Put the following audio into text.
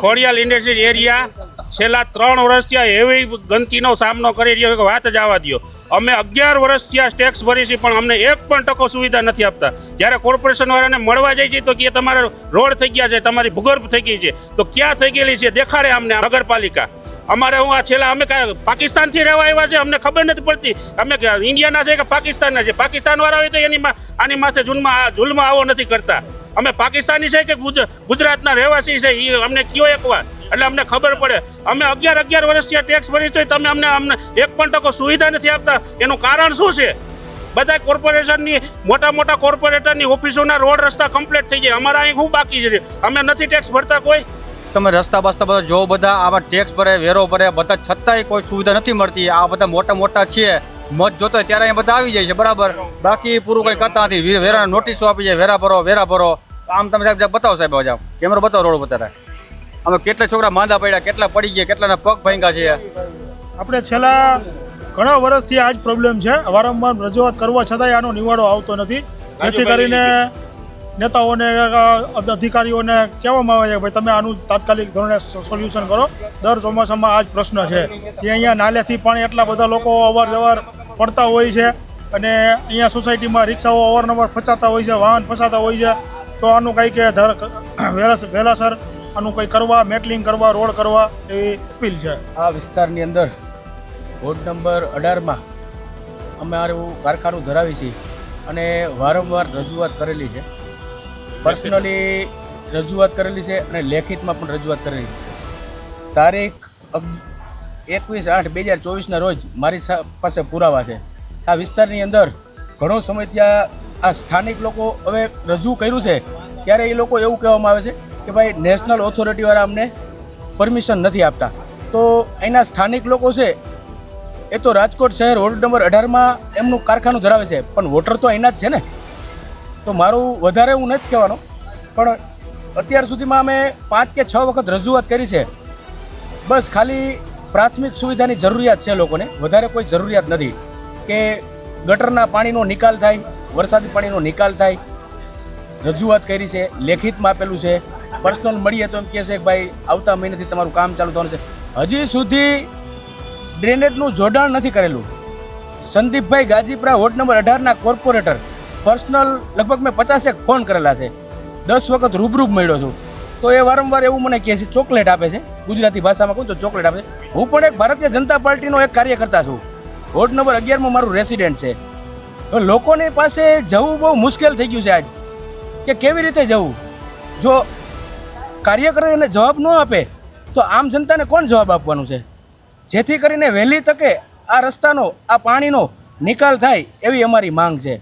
Khodiyar industries area છેલ્લા 3 વર્ષથી એવી ગંદકીનો સામનો કરી રહ્યો કે વાત જ આવવા દો. અમે 11 વર્ષથી આ ટેક્સ ભરી છીએ પણ અમને 1% સુવિધા નથી આપતા. જ્યારે કોર્પોરેશન વાળાને મળવા જાય છે તો કે તમારા રોડ થઈ ગયા છે, તમારી ભૂગર્ભ થઈ ગઈ છે, તો ક્યાં થઈ ગયેલી છે દેખાડે અમને નગરપાલિકા. અમારે હું આ છેલ્લા અમે પાકિસ્તાનથી રહેવા આવ્યા છે, અમને ખબર નથી પડતી અમે ઇન્ડિયાના છે કે પાકિસ્તાનના છે. પાકિસ્તાન વાળા હોય તો આની માથે જુલ્મ આવો નથી કરતા. અમે પાકિસ્તાની છે કે ગુજરાતના રહેવાસી છે એ અમને કયો એકવાર, એટલે અમને ખબર પડે. અમે 11 વર્ષથી ટેક્સ ભરી છે, તમે અમને 1% સુવિધા નથી આપતા. એનું કારણ શું છે? બધા કોર્પોરેશનની મોટા કોર્પોરેટરની ઓફિસોના રોડ રસ્તા કમ્પ્લીટ થઈ જાય. અમારા અહીં શું બાકી છે? અમે નથી ટેક્સ ભરતા કોઈ. તમે રસ્તા બસ્તા બધા જો બધા આવા ટેક્સ ભરે, વેરો ભરે, બધા છતાંય કોઈ સુવિધા નથી મળતી. આ બધા મોટા છે, મત જોતો ત્યારે અહીંયા બધા આવી જાય છે, બરાબર. બાકી પૂરું કંઈ કરતા નથી. વેરાના નોટિસો આપી જાય, વેરા ભરો. આમ તમે સાહેબ બતાવો, સાહેબ જાઓ કેમેરો બતાવો, રોડ બતાવે. અમે કેટલા છોકરા માંદા પડ્યા, કેટલા પડી ગયા, કેટલાના પગ ભાંગ્યા છે. આપણે છેલ્લા ઘણા વર્ષથી આ જ પ્રોબ્લેમ છે. વારંવાર રજૂઆત કરવા છતાંય આનો નિવાડો આવતો નથી. જેથી કરીને નેતાઓને અધિકારીઓને કહેવામાં આવે છે કે ભાઈ તમે આનું તાત્કાલિક ધોરણે સોલ્યુશન કરો. દર ચોમાસામાં આ જ પ્રશ્ન છે કે અહીંયા નાલેથી પાણી એટલા બધા લોકો અવારનવાર પડતા હોય છે અને અહીંયા સોસાયટીમાં રિક્ષાઓ અવારનવાર ફસાતા હોય છે, વાહન ફસાતા હોય છે. તો આનું કંઈ કે વહેલાસર આનું કંઈ કરવા, મેટલિંગ કરવા, રોડ કરવા એવી અપીલ છે. આ વિસ્તારની અંદર વોર્ડ નંબર 18માં અમે આવું કારખાનું ધરાવી છીએ અને વારંવાર રજૂઆત કરેલી છે. પર્સનલી રજૂઆત કરેલી છે અને લેખિતમાં પણ રજૂઆત કરેલી છે. તારીખ 21/8/2024ના રોજ મારી પાસે પુરાવા છે. આ વિસ્તારની અંદર ઘણો સમય ત્યાં આ સ્થાનિક લોકો હવે રજૂ કર્યું છે ત્યારે એ લોકો એવું કહેવામાં આવે છે કે ભાઈ નેશનલ ઓથોરિટીવાળા અમને પરમિશન નથી આપતા. તો અહીંના સ્થાનિક લોકો છે એ તો રાજકોટ શહેર વોર્ડ નંબર 18માં એમનું કારખાનું ધરાવે છે, પણ વોટર તો અહીંના જ છે ને. તો મારું વધારે હું નથી કહેવાનું, પણ અત્યાર સુધીમાં અમે 5 કે 6 વખત રજૂઆત કરી છે. બસ ખાલી પ્રાથમિક સુવિધાની જરૂરિયાત છે લોકોને, વધારે કોઈ જરૂરિયાત નથી કે ગટરના પાણીનો નિકાલ થાય, વરસાદી પાણીનો નિકાલ થાય. રજૂઆત કરી છે, લેખિતમાં આપેલું છે. પર્સનલ મળીએ તો એમ કહે છે કે ભાઈ આવતા મહિનેથી તમારું કામ ચાલુ થવાનું છે. હજી સુધી ડ્રેનેજનું જોડાણ નથી કરેલું. સંદીપભાઈ ગાજીપરા વોર્ડ નંબર 18ના કોર્પોરેટર પર્સનલ લગભગ મેં 50 ફોન કરેલા છે, 10 વખત રૂબરૂ મળ્યો છું. તો એ વારંવાર એવું મને કહે છે, ચોકલેટ આપે છે. ગુજરાતી ભાષામાં કહું તો ચોકલેટ આપે છે. હું પણ એક ભારતીય જનતા પાર્ટીનો એક કાર્યકર્તા છું. વોર્ડ નંબર 11માં મારું રેસિડેન્ટ છે. તો લોકોની પાસે જવું બહુ મુશ્કેલ થઈ ગયું છે આજ, કે કેવી રીતે જવું. જો કાર્યકર એને જવાબ ન આપે તો આમ જનતાને કોણ જવાબ આપવાનું છે? જેથી કરીને વહેલી તકે આ રસ્તાનો, આ પાણીનો નિકાલ થાય એવી અમારી માંગ છે.